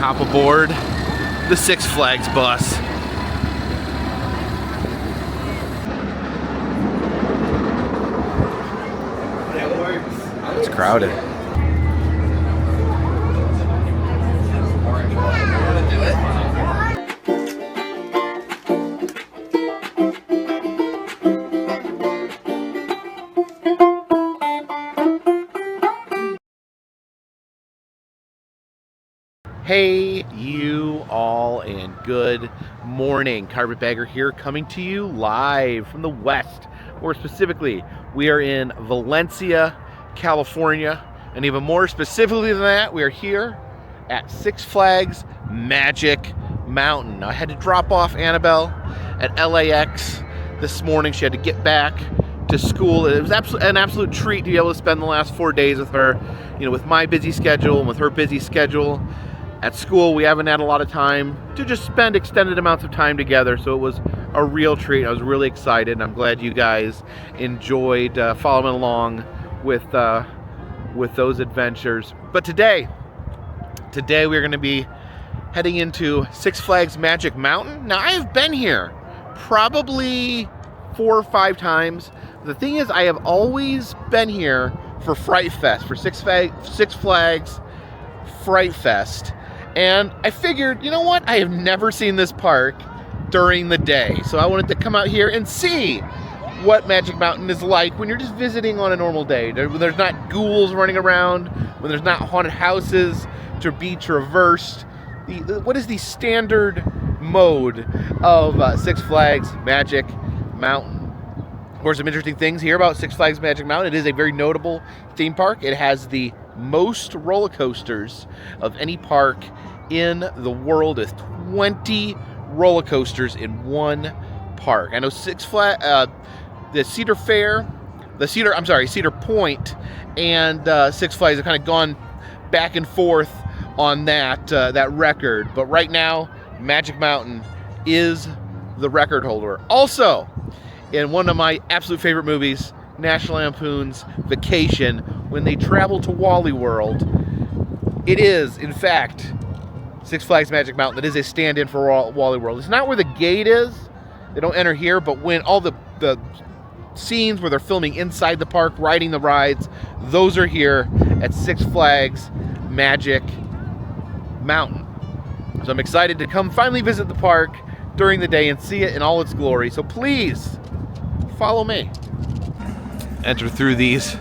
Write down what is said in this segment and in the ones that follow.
hop aboard the Six Flags bus. It's crowded. Hey, you all, and good morning. Carpetbagger here, coming to you live from the West. More specifically, we are in Valencia, California, and even more specifically than that, we are here at Six Flags Magic Mountain. Now, I had to drop off Annabelle at LAX this morning. She had to get back to school. It was an absolute treat to be able to spend the last 4 days with her. You know, with my busy schedule and with her busy schedule. At school, we haven't had a lot of time to just spend extended amounts of time together, so it was a real treat. I was really excited, and I'm glad you guys enjoyed following along with those adventures. But today we're going to be heading into Six Flags Magic Mountain. Now, I have been here probably 4 or 5 times. The thing is, I have always been here for Fright Fest, for Six Flags Fright Fest. And I figured, you know what? I have never seen this park during the day. So I wanted to come out here and see what Magic Mountain is like when you're just visiting on a normal day. When there's not ghouls running around, when there's not haunted houses to be traversed. What is the standard mode of Six Flags Magic Mountain? Of course, some interesting things here about Six Flags Magic Mountain. It is a very notable theme park. It has the most roller coasters of any park in the world, with 20 roller coasters in one park. I know the Cedar Point and Six Flags have kind of gone back and forth on that record, but right now Magic Mountain is the record holder. Also, in one of my absolute favorite movies, National Lampoon's Vacation, when they travel to Wally World, it is, in fact, Six Flags Magic Mountain that is a stand-in for Wally World. It's not where the gate is. They don't enter here, but when all the scenes where they're filming inside the park, riding the rides, those are here at Six Flags Magic Mountain. So I'm excited to come finally visit the park during the day and see it in all its glory. So please, follow me. Enter through these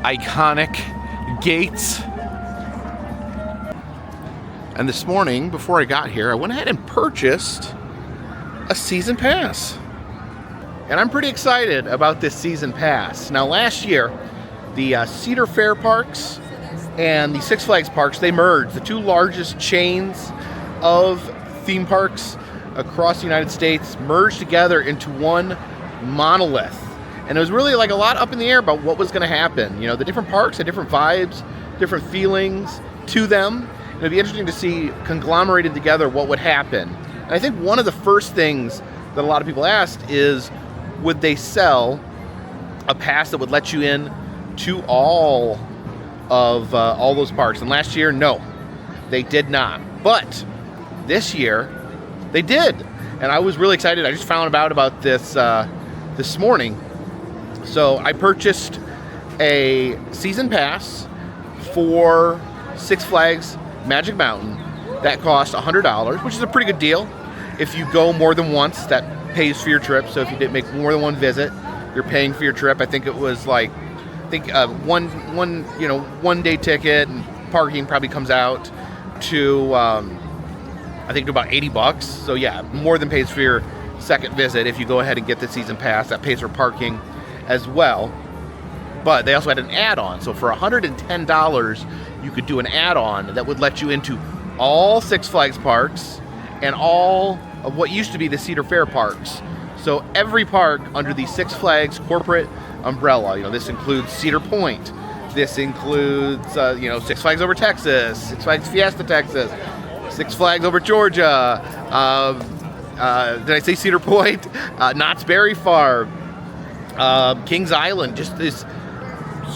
iconic gates. And this morning, before I got here, I went ahead and purchased a season pass. And I'm pretty excited about this season pass. Now, last year, the Cedar Fair parks and the Six Flags parks, they merged. The two largest chains of theme parks across the United States merged together into one monolith. And it was really like a lot up in the air about what was going to happen. You know, the different parks had different vibes, different feelings to them. And it'd be interesting to see conglomerated together what would happen. And I think one of the first things that a lot of people asked is, would they sell a pass that would let you in to all of all those parks? And last year, no, they did not. But this year, they did. And I was really excited. I just found out about this this morning. So I purchased a season pass for Six Flags Magic Mountain that cost $100, which is a pretty good deal. If you go more than once, that pays for your trip. So if you didn't make more than one visit, you're paying for your trip. I think it was like, one day ticket and parking probably comes out to I think to about $80. So yeah, more than pays for your second visit if you go ahead and get the season pass. That pays for parking as well. But they also had an add-on. So for $110, you could do an add-on that would let you into all Six Flags parks and all of what used to be the Cedar Fair parks. So every park under the Six Flags corporate umbrella. You know, this includes Cedar Point. This includes, Six Flags Over Texas, Six Flags Fiesta Texas, Six Flags Over Georgia. Did I say Cedar Point? Knott's Berry Farm, Kings Island. Just this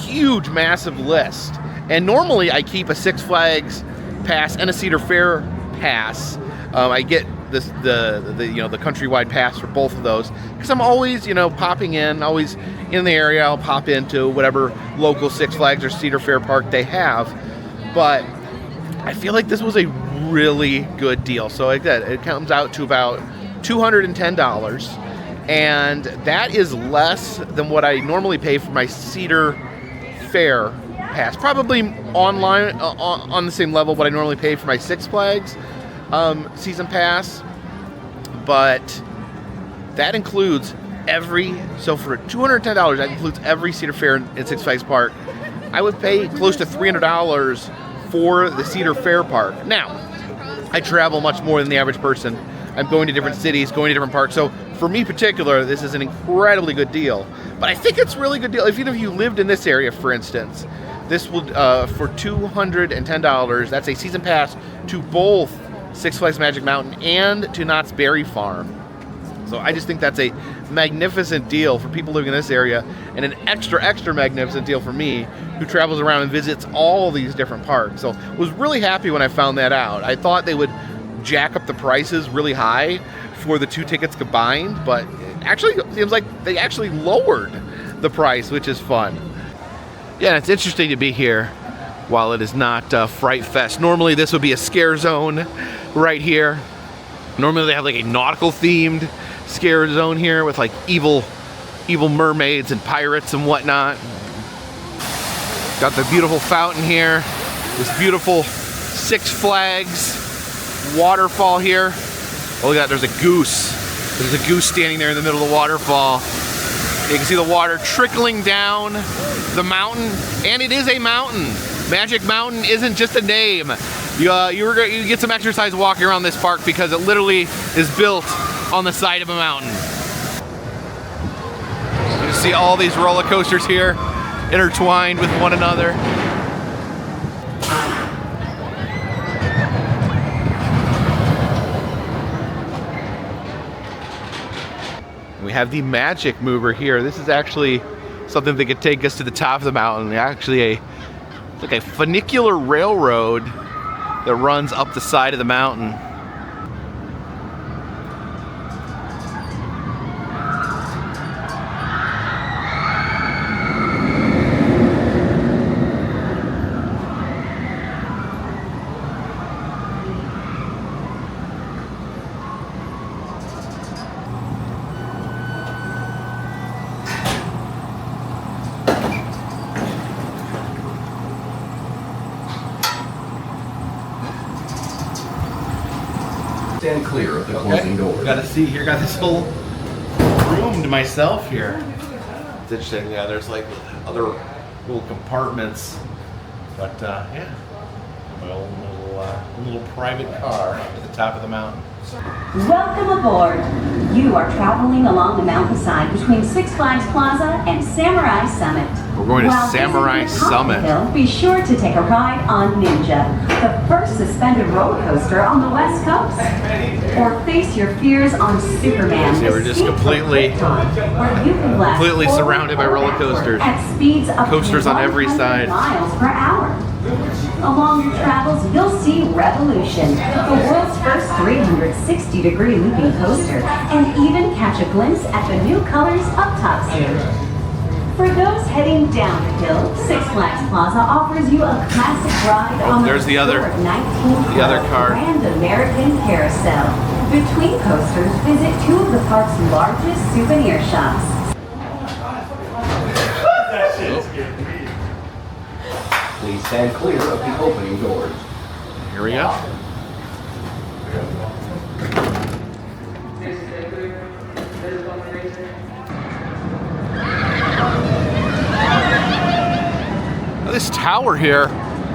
huge, massive list. And normally I keep a Six Flags pass and a Cedar Fair pass. I get this the you know, the countrywide pass for both of those because I'm always, you know, popping in, always in the area. I'll pop into whatever local Six Flags or Cedar Fair park they have. But I feel like this was a really good deal. So like that, it comes out to about $210, and that is less than what I normally pay for my Cedar Fair pass. Probably online on the same level what I normally pay for my Six Flags season pass, but that includes so for $210, that includes every Cedar Fair in Six Flags park. I would pay close to $300 for the Cedar Fair park. Now, I travel much more than the average person. I'm going to different cities, going to different parks. So for me in particular, this is an incredibly good deal. But I think it's a really good deal. If even if you lived in this area, for instance, this would, for $210, that's a season pass to both Six Flags Magic Mountain and to Knott's Berry Farm. So I just think that's a magnificent deal for people living in this area, and an extra magnificent deal for me who travels around and visits all these different parks. So I was really happy when I found that out. I thought they would jack up the prices really high for the two tickets combined, but it actually seems like they actually lowered the price, which is fun. Yeah, it's interesting to be here while it is not Fright Fest. Normally this would be a scare zone right here. Normally they have like a nautical themed scare zone here with like evil mermaids and pirates and whatnot. Got the beautiful fountain here, this beautiful Six Flags waterfall here. Oh, look at that, there's a goose. There's a goose standing there in the middle of the waterfall. You can see the water trickling down the mountain, and it is a mountain. Magic Mountain isn't just a name. You get some exercise walking around this park because it literally is built on the side of a mountain. You see all these roller coasters here intertwined with one another. We have the Magic Mover here. This is actually something that could take us to the top of the mountain. Actually like a funicular railroad that runs up the side of the mountain. Stand clear of the closing doors. Got a seat here, got this whole room to myself here. It's interesting, yeah, there's like other little compartments. But yeah, my own little private car at the top of the mountain. Welcome aboard. You are traveling along the mountainside between Six Flags Plaza and Samurai Summit. We're going to While Samurai visiting the top of the Summit. hill, be sure to take a ride on Ninja, the first suspended roller coaster on the West Coast. Or face your fears on Superman. See, we're just completely surrounded by roller coasters. At speeds up Coasters to on every 100 side. miles per hour. Along your travels, you'll see Revolution, the world's first 360-degree looping coaster, and even catch a glimpse at the new colors up top soon. For those heading down the hill, Six Flags Plaza offers you a classic ride on there's the other car. Grand American Carousel. Between coasters, visit two of the park's largest souvenir shops. Please stand clear of the opening doors. Here we go. Now, this tower here,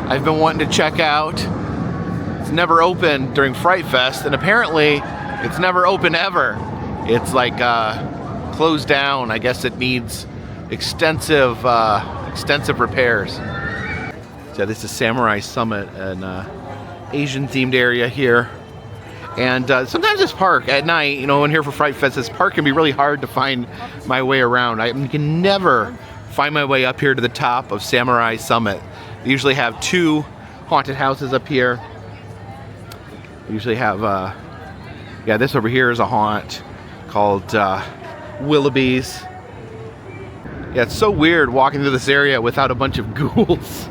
I've been wanting to check out. It's never open during Fright Fest, and apparently it's never open ever. It's like closed down. I guess it needs extensive repairs. So this is Samurai Summit, an Asian-themed area here. And sometimes this park at night, you know, when here for Fright Fest, this park can be really hard to find my way around. I can never find my way up here to the top of Samurai Summit. They usually have two haunted houses up here. We usually have, yeah, this over here is a haunt called Willoughby's. Yeah, it's so weird walking through this area without a bunch of ghouls.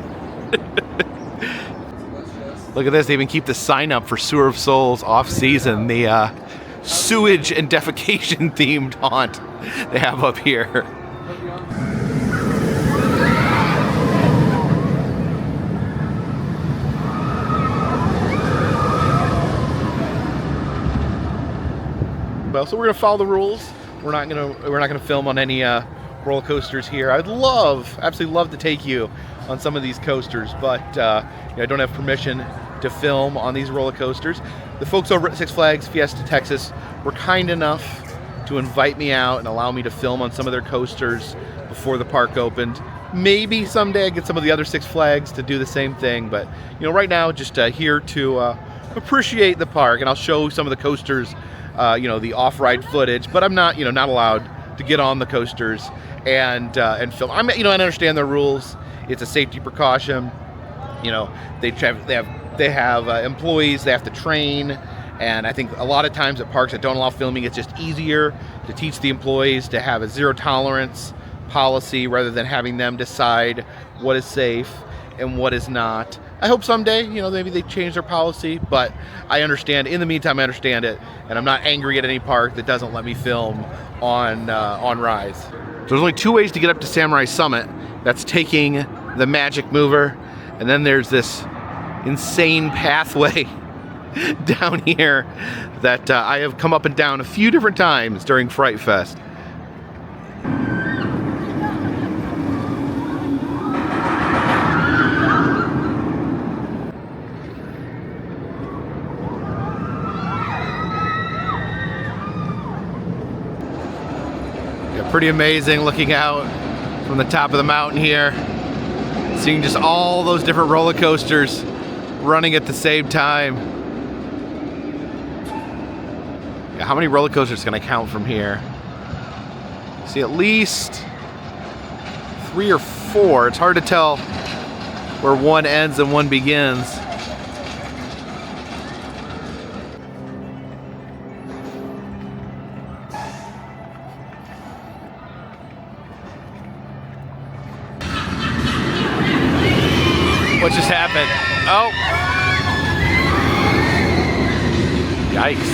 Look at this, they even keep the sign up for Sewer of Souls off season, the sewage and defecation themed haunt they have up here. Well, so we're gonna follow the rules. We're not gonna film on any roller coasters here. I'd absolutely love to take you on some of these coasters, but I don't have permission to film on these roller coasters. The folks over at Six Flags Fiesta Texas were kind enough to invite me out and allow me to film on some of their coasters before the park opened. Maybe someday I get some of the other Six Flags to do the same thing, but right now just here to appreciate the park, and I'll show some of the coasters, the off-ride footage, but I'm not not allowed to get on the coasters and film. I understand their rules. It's a safety precaution. They have employees they have to train, and I think a lot of times at parks that don't allow filming, it's just easier to teach the employees to have a zero tolerance policy rather than having them decide what is safe and what is not. I hope someday, maybe they change their policy, but I understand. In the meantime, I understand it, and I'm not angry at any park that doesn't let me film on rides. So there's only two ways to get up to Samurai Summit. That's taking the Magic Mover, and then there's this insane pathway down here that I have come up and down a few different times during Fright Fest. Pretty amazing looking out from the top of the mountain here, seeing just all those different roller coasters running at the same time. Yeah, how many roller coasters can I count from here? See, at least 3 or 4. It's hard to tell where one ends and one begins. What just happened? Oh! Yikes.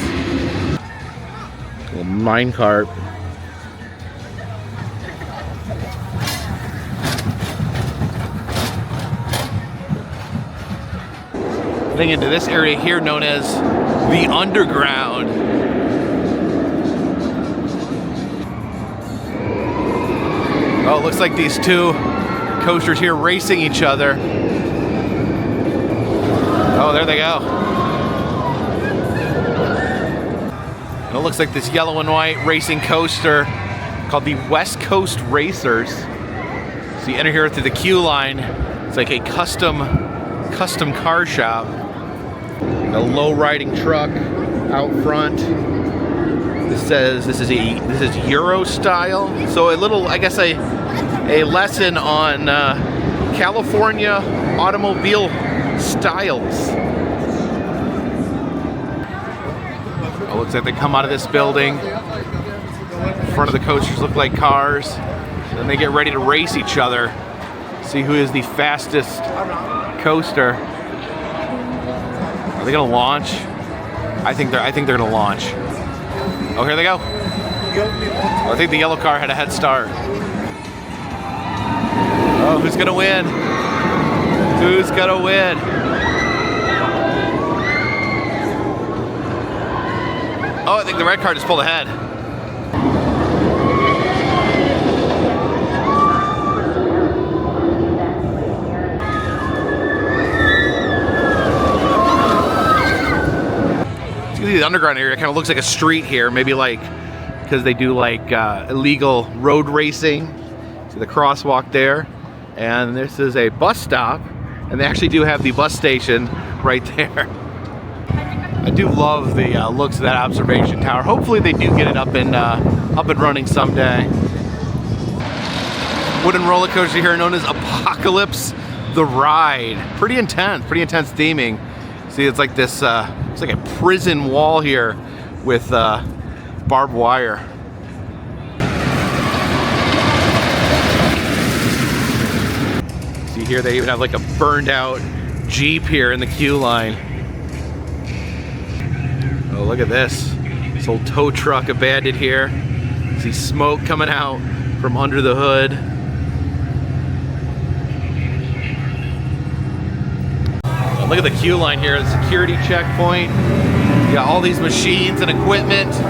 Little minecart. Getting into this area here known as the Underground. Oh, it looks like these two coasters here racing each other. Oh, there they go. And it looks like this yellow and white racing coaster called the West Coast Racers. So you enter here through the queue line. It's like a custom car shop. A low riding truck out front. This says this is Euro style. So a little, I guess, a lesson on California automobile styles. It looks like they come out of this building. The front of the coasters look like cars. Then they get ready to race each other. See who is the fastest coaster. Are they gonna launch? I think they're gonna launch. Oh, here they go. I think the yellow car had a head start. Oh, who's gonna win? Who's gonna win? Oh, I think the red car just pulled ahead. The underground area kind of looks like a street here, maybe like because they do like illegal road racing. See the crosswalk there, and this is a bus stop, and they actually do have the bus station right there. I do love the looks of that observation tower. Hopefully they do get it up and running someday. Wooden roller coaster here known as Apocalypse the Ride. Pretty intense theming. See, it's like this It's like a prison wall here with barbed wire. See here, they even have like a burned out Jeep here in the queue line. Oh, look at this. This old tow truck abandoned here. See smoke coming out from under the hood. Look at the queue line here, the security checkpoint. You got all these machines and equipment. These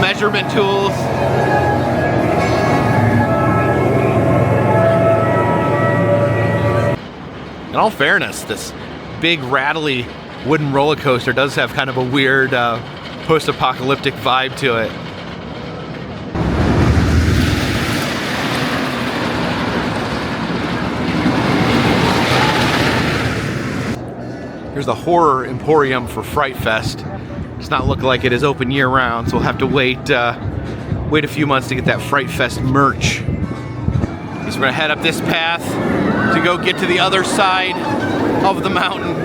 measurement tools. In all fairness, this big rattly wooden roller coaster does have kind of a weird post-apocalyptic vibe to it. Here's the horror Emporium for Fright Fest. It's not looking like it is open year round, so we'll have to wait a few months to get that Fright Fest merch. So we're gonna head up this path to go get to the other side of the mountain.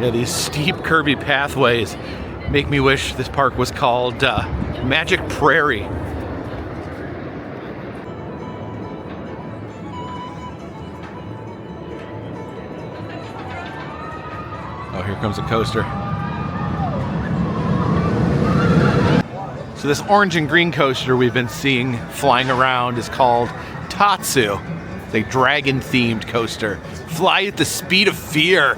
Yeah, these steep, curvy pathways make me wish this park was called Magic Prairie. Oh, here comes a coaster. So this orange and green coaster we've been seeing flying around is called Tatsu. It's a dragon-themed coaster. Fly at the speed of fear.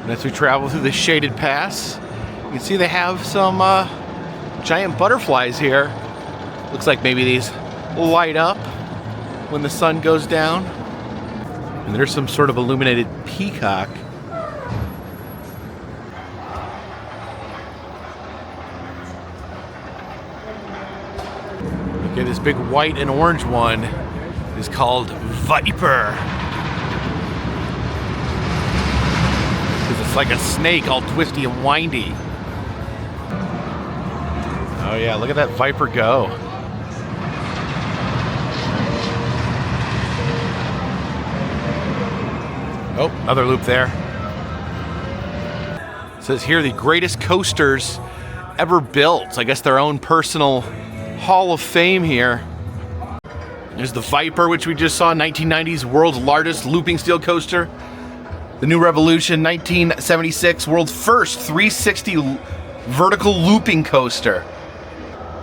And as we travel through the shaded pass, you can see they have some giant butterflies here. Looks like maybe these light up when the sun goes down. And there's some sort of illuminated peacock. Okay, this big white and orange one is called Viper. It's like a snake, all twisty and windy. Oh yeah, look at that Viper go. Oh, another loop there. It says here the greatest coasters ever built. I guess their own personal Hall of Fame here. There's the Viper, which we just saw, 1990s world's largest looping steel coaster. The New Revolution, 1976, world's first 360 vertical looping coaster.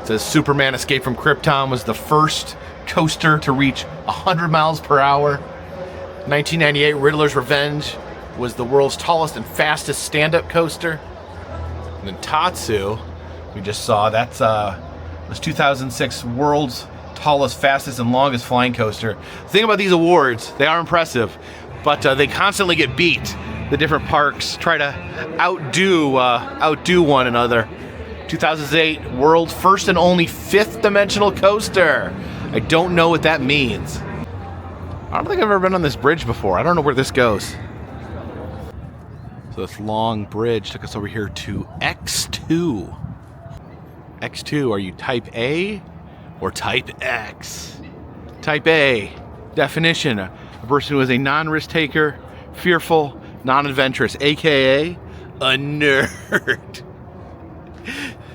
It says Superman Escape from Krypton was the first coaster to reach 100 miles per hour. 1998, Riddler's Revenge was the world's tallest and fastest stand-up coaster. And then Tatsu, we just saw, that's was 2006 world's tallest, fastest, and longest flying coaster. The thing about these awards, they are impressive, but they constantly get beat. The different parks try to outdo one another. 2008, world's first and only fifth dimensional coaster. I don't know what that means. I don't think I've ever been on this bridge before. I don't know where this goes. So this long bridge took us over here to X2. X2, are you type A or type X? Type A, definition, a person who is a non-risk taker, fearful, non-adventurous, aka a nerd.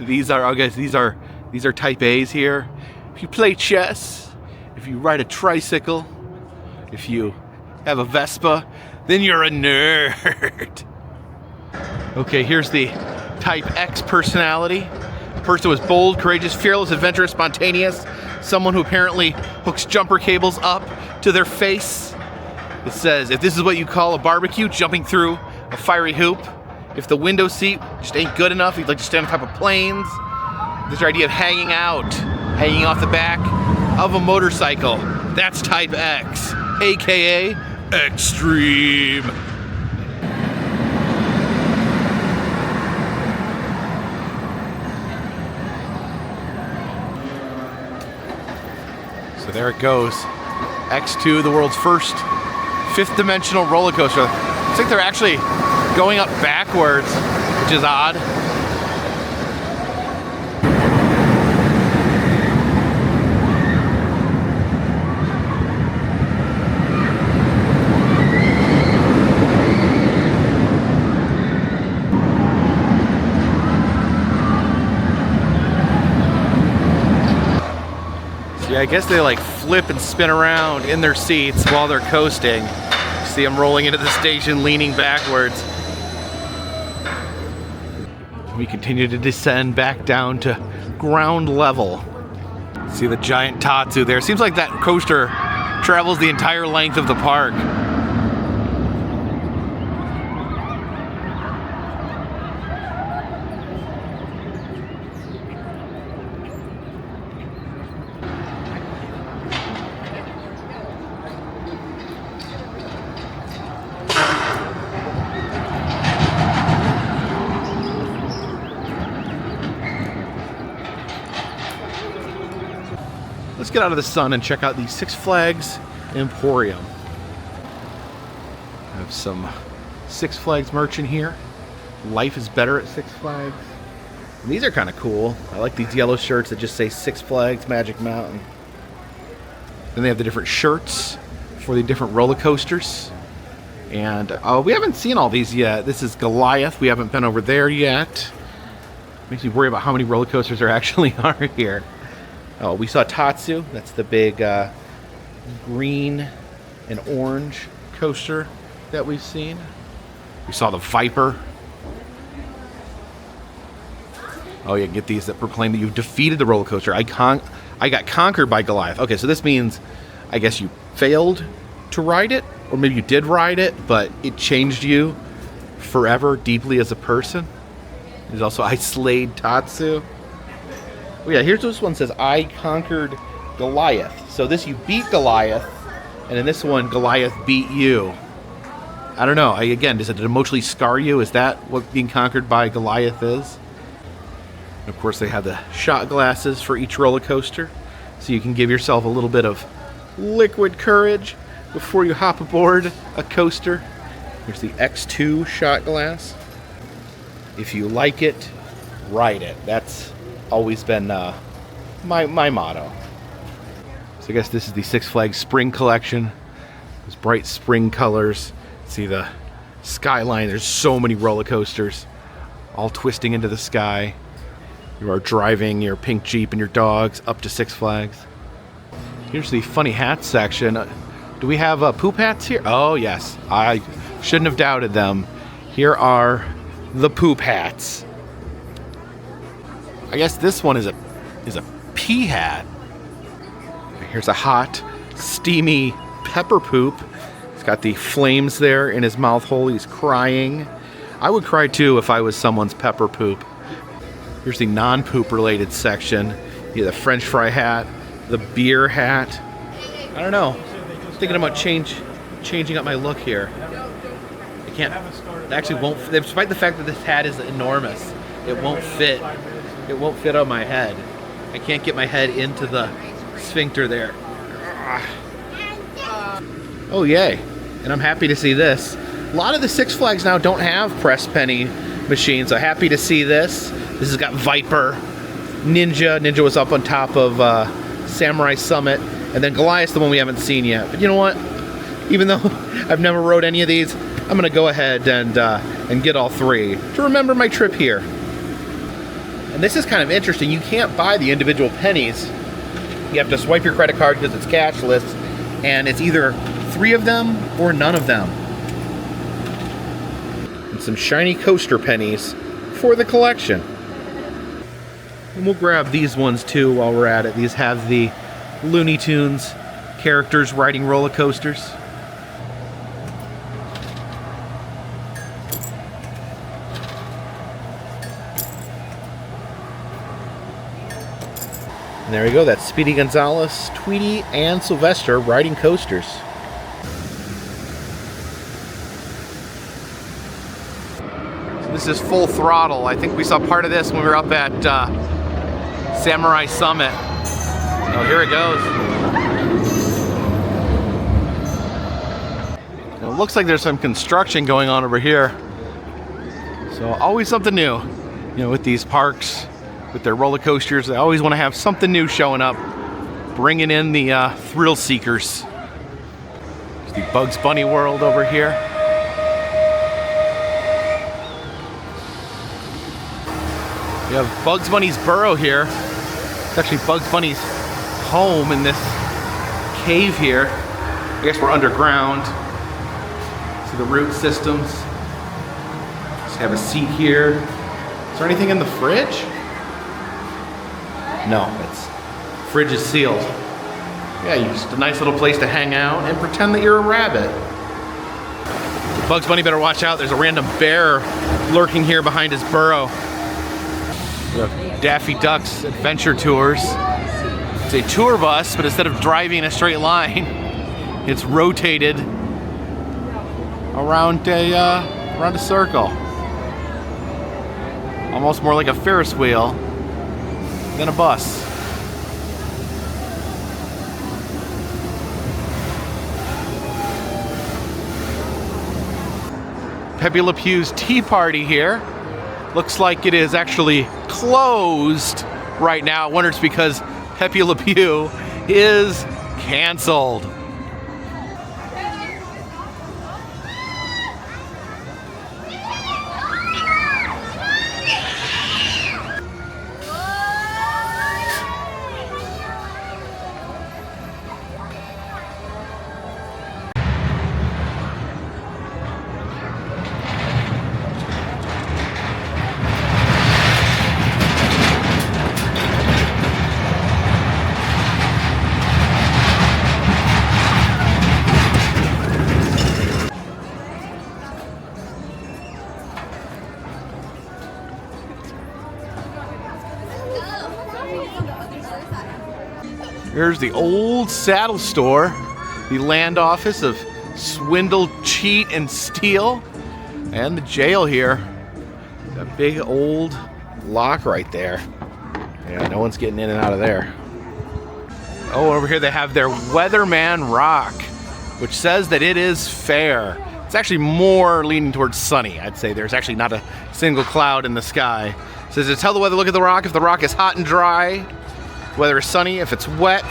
These are type A's here. If you play chess, if you ride a tricycle, if you have a Vespa, then you're a nerd. Okay, here's the type X personality. A person who is bold, courageous, fearless, adventurous, spontaneous. Someone who apparently hooks jumper cables up to their face. It says, if this is what you call a barbecue, jumping through a fiery hoop. If the window seat just ain't good enough, you'd like to stand on top of planes. This idea of hanging out, hanging off the back of a motorcycle. That's type X, aka Extreme. So there it goes. X2, the world's first fifth dimensional roller coaster. Looks like they're actually going up backwards, which is odd. Yeah, I guess they like flip and spin around in their seats while they're coasting. See them rolling into the station, leaning backwards. We continue to descend back down to ground level. See the giant Tatsu there. Seems like that coaster travels the entire length of the park. Let's get out of the sun and check out the Six Flags Emporium. I have some Six Flags merch in here. Life is better at Six Flags. And these are kind of cool. I like these yellow shirts that just say Six Flags Magic Mountain. Then they have the different shirts for the different roller coasters. And we haven't seen all these yet. This is Goliath. We haven't been over there yet. Makes me worry about how many roller coasters there actually are here. Oh, we saw Tatsu. That's the big green and orange coaster that we've seen. We saw the Viper. Oh, yeah, get these that proclaim that you've defeated the roller coaster. I got conquered by Goliath. Okay, so this means, I guess you failed to ride it, or maybe you did ride it, but it changed you forever, deeply as a person. There's also I slayed Tatsu. Oh yeah, here's this one says, I conquered Goliath. So this, you beat Goliath, and in this one, Goliath beat you. I don't know. Again, does it emotionally scar you? Is that what being conquered by Goliath is? And of course, they have the shot glasses for each roller coaster, so you can give yourself a little bit of liquid courage before you hop aboard a coaster. Here's the X2 shot glass. If you like it, ride it. That's always been my motto. So I guess this is the Six Flags Spring Collection. Those bright spring colors. See the skyline. There's so many roller coasters all twisting into the sky. You are driving your pink Jeep and your dogs up to Six Flags. Here's the funny hats section. Do we have poop hats here? Oh yes, I shouldn't have doubted them. Here are the poop hats. I guess this one is a pea hat. Here's a hot, steamy pepper poop. He's got the flames there in his mouth hole. He's crying. I would cry too if I was someone's pepper poop. Here's the non-poop related section. You have the French fry hat, the beer hat. I don't know. I'm thinking about changing up my look here. I can't. It actually won't. Despite the fact that this hat is enormous, it won't fit. It won't fit on my head. I can't get my head into the sphincter there. Oh yay! And I'm happy to see this. A lot of the Six Flags now don't have press penny machines. So happy to see this. This has got Viper, Ninja. Ninja was up on top of Samurai Summit, and then Goliath's the one we haven't seen yet. But you know what? Even though I've never rode any of these, I'm gonna go ahead and get all three to remember my trip here. And this is kind of interesting. You can't buy the individual pennies. You have to swipe your credit card because it's cashless, and it's either 3 of them or none of them. And some shiny coaster pennies for the collection. And we'll grab these ones too while we're at it. These have the Looney Tunes characters riding roller coasters. And there we go, that's Speedy Gonzales, Tweety, and Sylvester riding coasters. This is full throttle. I think we saw part of this when we were up at Samurai Summit. Oh, here it goes. Now, it looks like there's some construction going on over here. So always something new. You know, with these parks, with their roller coasters, they always want to have something new showing up, bringing in the thrill seekers. There's the Bugs Bunny world over here. We have Bugs Bunny's burrow here. It's actually Bugs Bunny's home in this cave here. I guess we're underground. See the root systems. Just have a seat here. Is there anything in the fridge? No, fridge is sealed. Yeah, just a nice little place to hang out and pretend that you're a rabbit. Bugs Bunny better watch out. There's a random bear lurking here behind his burrow. We have Daffy Duck's Adventure Tours. It's a tour bus, but instead of driving in a straight line, it's rotated around a circle. Almost more like a Ferris wheel than a bus. Pepe Le Pew's tea party here. Looks like it is actually closed right now. I wonder if it's because Pepe Le Pew is canceled. Here's the old saddle store, the land office of swindle, cheat, and steal, and the jail here. That big old lock right there. Yeah, no one's getting in and out of there. Oh, over here they have their Weatherman Rock, which says that it is fair. It's actually more leaning towards sunny. I'd say there's actually not a single cloud in the sky. It says to tell the weather, look at the rock. If the rock is hot and dry, whether it's sunny, if it's wet,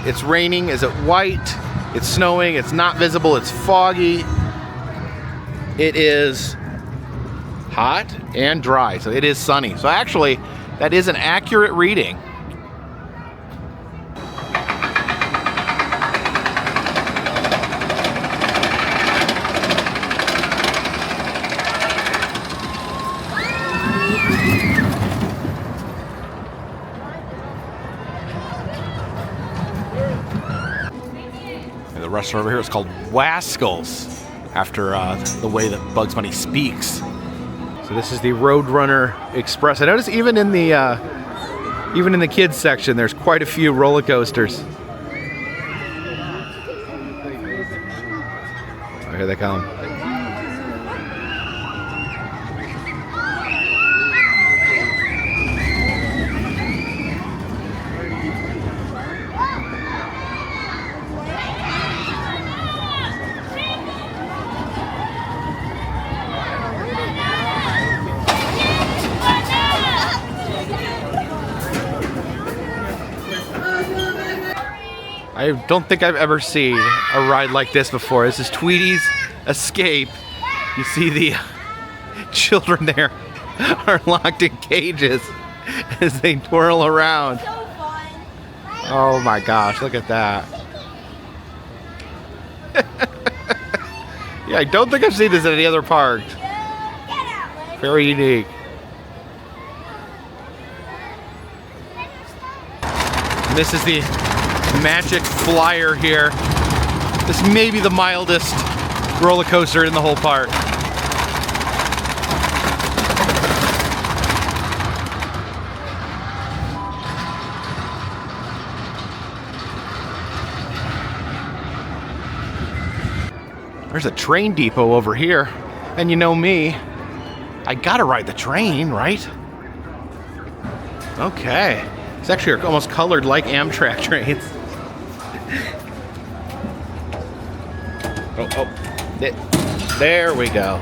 it's raining, is it white, it's snowing, it's not visible, it's foggy. It is hot and dry, so it is sunny. So actually, that is an accurate reading. The restaurant over here is called Wascals, after the way that Bugs Bunny speaks. So this is the Roadrunner Express. I noticed even in the kids section, there's quite a few roller coasters. Oh, here they come. I don't think I've ever seen a ride like this before. This is Tweety's Escape. You see the children there are locked in cages as they twirl around. Oh my gosh, look at that. Yeah, I don't think I've seen this at any other park. Very unique. And this is the Magic Flyer here. This may be the mildest roller coaster in the whole park. There's a train depot over here. And you know me, I gotta ride the train, right? Okay. It's actually almost colored like Amtrak trains. There we go.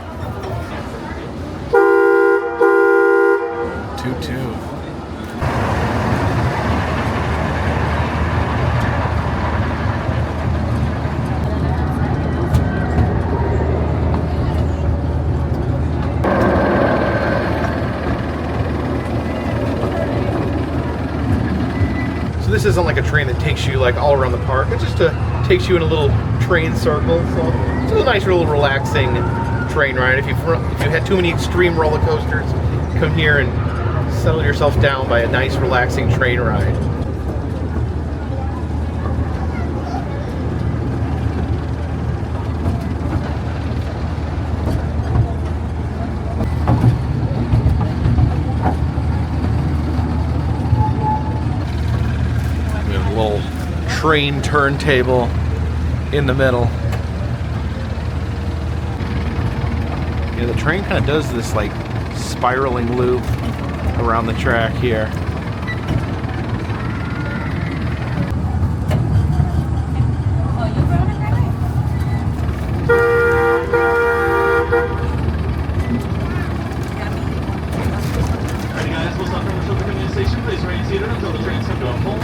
Toot toot. This isn't like a train that takes you like all around the park. It just takes you in a little train circle. So it's a nice little relaxing train ride. If you had too many extreme roller coasters, come here and settle yourself down by a nice relaxing train ride. Train turntable in the middle. Yeah, the train kind of does this like spiraling loop around the track here. Alright guys, we'll stop from the community station. Please remain seated until the trains come to a full.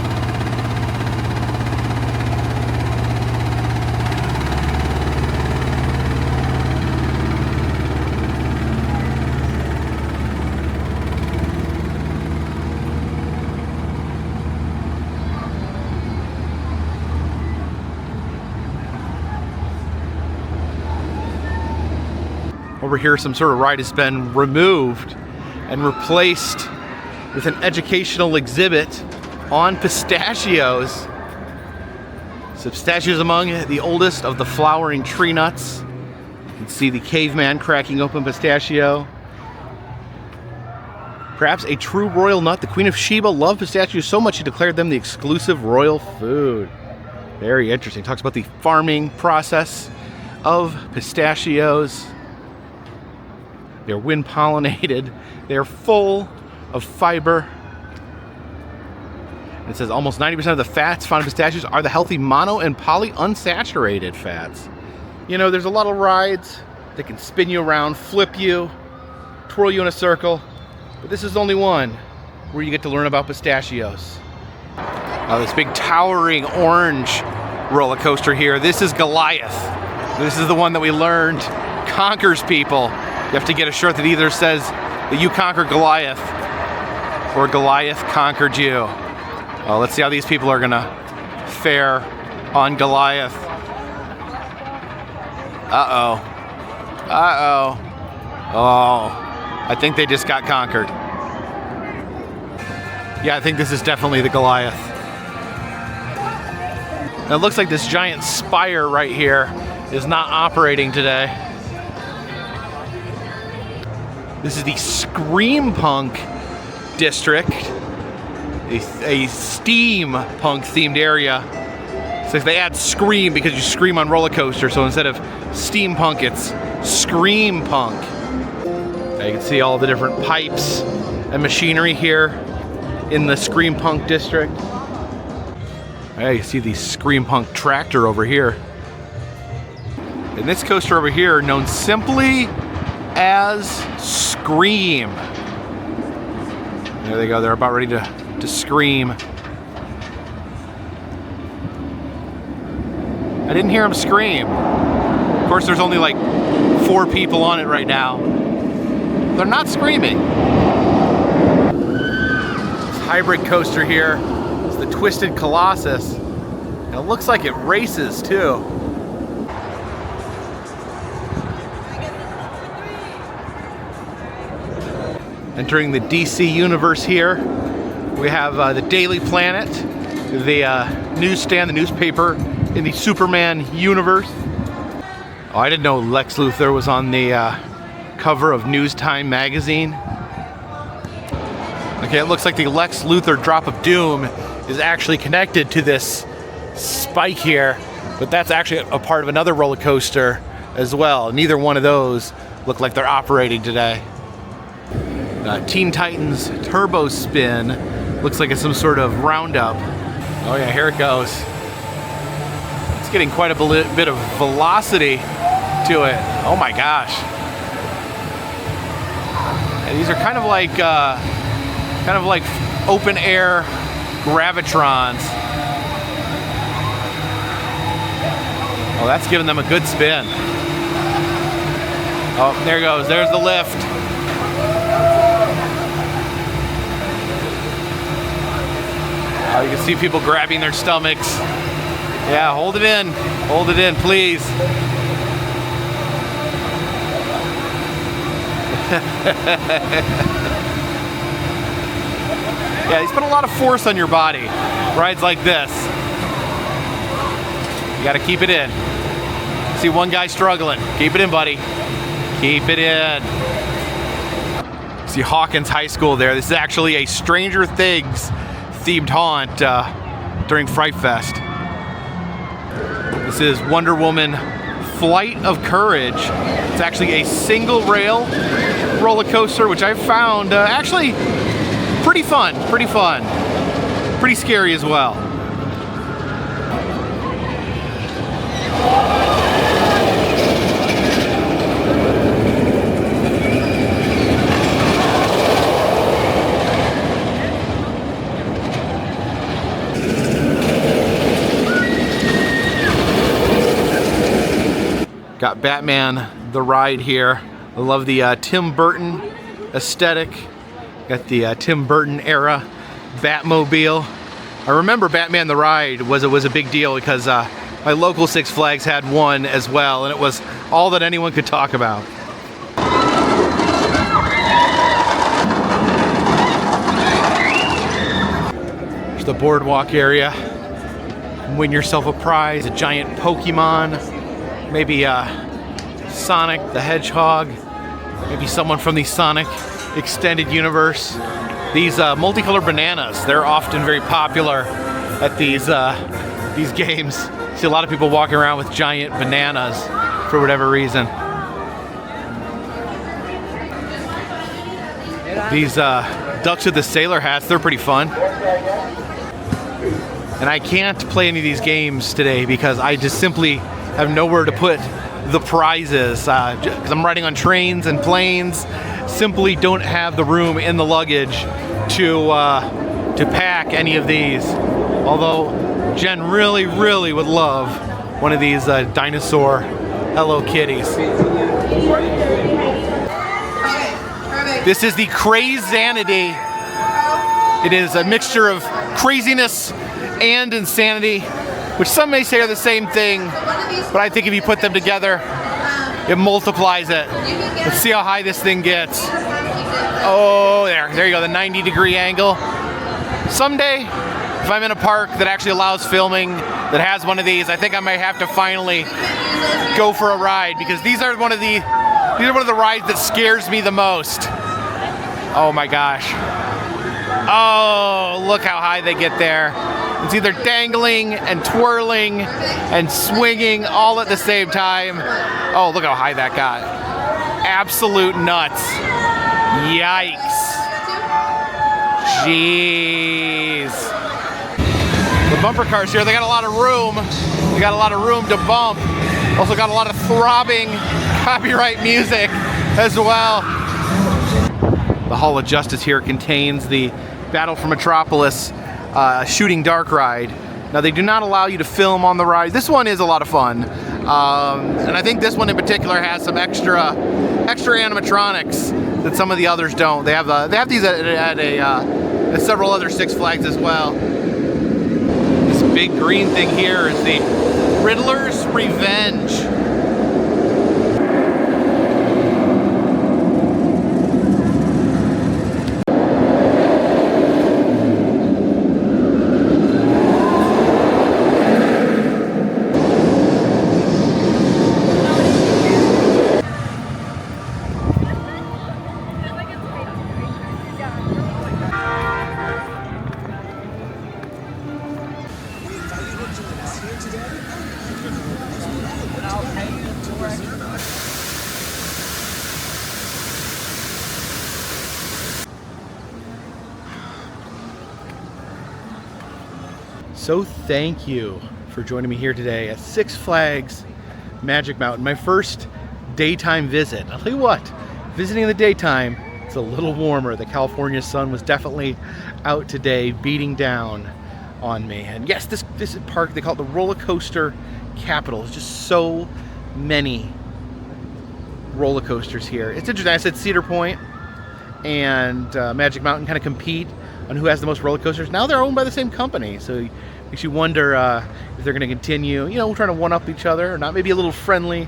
Over here, some sort of ride has been removed and replaced with an educational exhibit on pistachios. So pistachios among the oldest of the flowering tree nuts. You can see the caveman cracking open pistachio. Perhaps a true royal nut, the Queen of Sheba loved pistachios so much she declared them the exclusive royal food. Very interesting. Talks about the farming process of pistachios. They're wind pollinated. They're full of fiber. It says almost 90% of the fats found in pistachios are the healthy mono and polyunsaturated fats. You know, there's a lot of rides that can spin you around, flip you, twirl you in a circle. But this is only one where you get to learn about pistachios. This big towering orange roller coaster here. This is Goliath. This is the one that we learned conquers people. You have to get a shirt that either says that you conquered Goliath or Goliath conquered you. Let's see how these people are gonna fare on Goliath. Uh-oh. Uh-oh. Oh, I think they just got conquered. Yeah, I think this is definitely the Goliath. And it looks like this giant spire right here is not operating today. This is the Scream Punk district, a steampunk themed area. So they add scream because you scream on roller coaster. So instead of steampunk, it's Scream Punk. You can see all the different pipes and machinery here in the Scream Punk district. You see the Scream Punk tractor over here. And this coaster over here, known simply as Scream. There they go, they're about ready to scream. I didn't hear them scream. Of course, there's only like 4 people on it right now. They're not screaming. This hybrid coaster here is the Twisted Colossus. And it looks like it races too. Entering the DC universe here, we have the Daily Planet, the newsstand, the newspaper in the Superman universe. Oh, I didn't know Lex Luthor was on the cover of News Time magazine. Okay, it looks like the Lex Luthor Drop of Doom is actually connected to this spike here, but that's actually a part of another roller coaster as well. Neither one of those look like they're operating today. Teen Titans Turbo Spin. Looks like it's some sort of roundup. Oh yeah, here it goes. It's getting quite a bit of velocity to it. Oh my gosh. And these are kind of like open air gravitrons. Oh, that's giving them a good spin. Oh, there it goes. There's the lift. Oh, you can see people grabbing their stomachs. Yeah, hold it in. Hold it in, please. Yeah, these put a lot of force on your body. Rides like this. You gotta keep it in. See one guy struggling. Keep it in, buddy. Keep it in. See Hawkins High School there. This is actually a Stranger Things themed haunt during Fright Fest. This is Wonder Woman Flight of Courage. It's actually a single rail roller coaster, which I found actually pretty fun, pretty scary as well. Got Batman the ride here. I love the Tim Burton aesthetic. Got the Tim Burton era Batmobile. I remember Batman the ride was a big deal because my local Six Flags had one as well, and it was all that anyone could talk about. There's the Boardwalk area. Win yourself a prize, a giant Pokemon. Maybe Sonic the Hedgehog, maybe someone from the Sonic extended universe. These multicolored bananas, they're often very popular at these games. See a lot of people walking around with giant bananas for whatever reason. These ducks with the sailor hats, they're pretty fun. And I can't play any of these games today because I just simply have nowhere to put the prizes because I'm riding on trains and planes. Simply don't have the room in the luggage to pack any of these. Although Jen really would love one of these dinosaur Hello Kitties. This is the Crazanity. It is a mixture of craziness and insanity, which some may say are the same thing, but I think if you put them together, it multiplies it. Let's see how high this thing gets. Oh, there you go, the 90-degree angle. Someday, if I'm in a park that actually allows filming, that has one of these, I think I might have to finally go for a ride, because these are one of the rides that scares me the most. Oh my gosh. Oh, look how high they get there. It's either dangling and twirling and swinging all at the same time. Oh, look how high that got. Absolute nuts. Yikes. Jeez. The bumper cars here, they got a lot of room. They got a lot of room to bump. Also got a lot of throbbing copyright music as well. The Hall of Justice here contains the Battle for Metropolis Shooting Dark ride. Now they do not allow you to film on the ride. This one is a lot of fun, and I think this one in particular has some extra animatronics that some of the others don't. They have these at several other Six Flags as well. This big green thing here is the Riddler's Revenge. So thank you for joining me here today at Six Flags Magic Mountain. My first daytime visit. I'll tell you what, visiting in the daytime, it's a little warmer. The California sun was definitely out today, beating down on me. And yes, this park, they call it the roller coaster capital. There's just so many roller coasters here. It's interesting. I said Cedar Point and Magic Mountain kind of compete on who has the most roller coasters. Now they're owned by the same company, so it makes you wonder if they're going to continue, you know, trying to one up each other, or not. Maybe a little friendly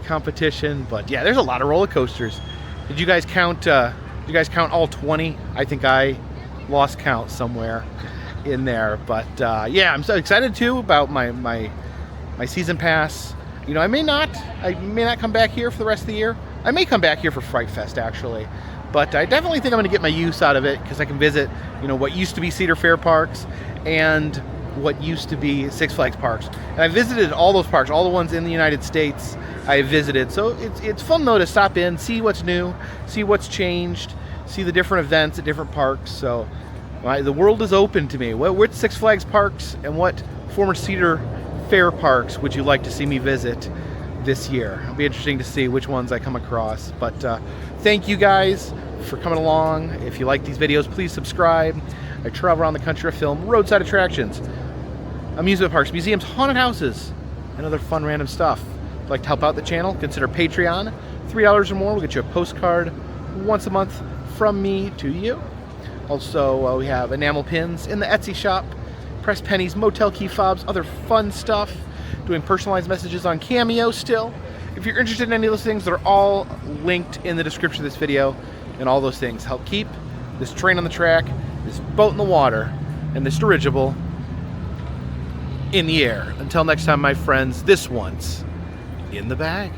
competition. But yeah, there's a lot of roller coasters. Did you guys count? Did you guys count all 20? I think I lost count somewhere in there. But yeah, I'm so excited too about my season pass. You know, I may not come back here for the rest of the year. I may come back here for Fright Fest actually. But I definitely think I'm going to get my use out of it, because I can visit, you know, what used to be Cedar Fair parks and what used to be Six Flags parks. And I visited all those parks, all the ones in the United States I visited. So it's fun though to stop in, see what's new, see what's changed, see the different events at different parks. So the world is open to me. Which Six Flags parks and what former Cedar Fair parks would you like to see me visit this year? It'll be interesting to see which ones I come across. But thank you guys for coming along. If you like these videos, please subscribe. I travel around the country, I film roadside attractions, amusement parks, museums, haunted houses, and other fun random stuff. If you'd like to help out the channel, consider Patreon. $3 or more will get you a postcard once a month from me to you. Also, we have enamel pins in the Etsy shop, pressed pennies, motel key fobs, other fun stuff. Doing personalized messages on Cameo still. If you're interested in any of those things, they're all linked in the description of this video, and all those things help keep this train on the track, this boat in the water, and this dirigible in the air. Until next time, my friends, this one's in the bag.